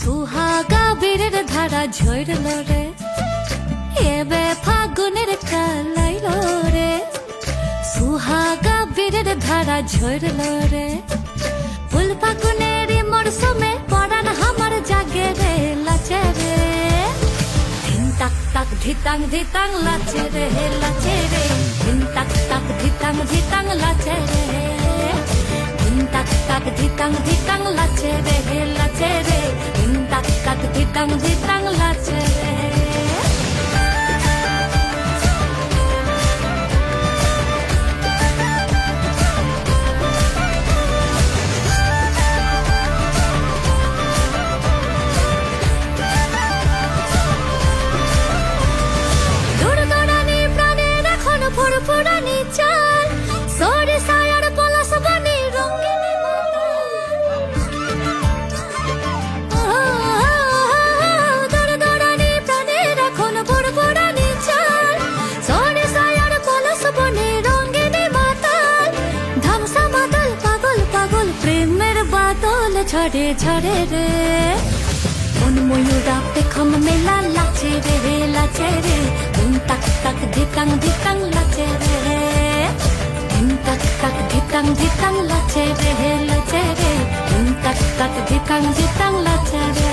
সুহাগা বীরের ধারা ঝরল রে, এবে ফাগুনের কালাইল রে। সুহাগা বীরের ধারা ঝরল রে, ফুল ফাগুনের মরশুমে পরাণ হামার জাগে রে লাচে রে। ধিন তাক তাক ধিতাং ধিতাং লাচে রে লাচে রে, ধিন তাক তাক ধিতাং ধিতাং লাচে রে। ধিন তাক তাক ধিতাং ধিতাং লাচে রে লাচে রে, ধিন তাক তাক ধিতাং ধিতাং লাচে রে। দূরদূরানি প্রাণের এখন ফুরফুরানি চাল, সরিষা আর পলাশ বনে রঙিন দূরদূরানি প্রাণের এখন ফুরফুরানি চাল, সরিষা আর পলাশ বনে রঙিন মাতাল। ধামসা মাতাল পাগল পাগল প্রেমের বাদল ঝরে ঝরে রে। মন ময়ূরা পেখম মেলা লাচে রে লাচে রে, ধিন তাক তাক ধিতাং ধিতাং লাচে রে। ধিন তাক তাক ধিতাং ধিতাং লাচে রে লাচে রে, ধিন তাক তাক ধিতাং ধিতাং লাচে রে।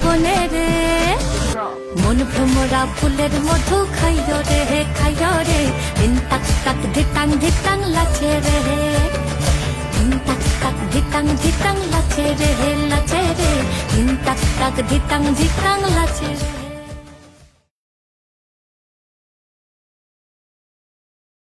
বনে রে মন ভ্রমরা ফুলের মধু খাইয় রে খাইয় রে, ধিন তাক তাক ধিতাং ধিতাং লাচে রে। ধিন তাক তাক ধিতাং ধিতাং লাচে রে লাচে রে, ধিন তাক তাক ধিতাং ধিতাং লাচে রে।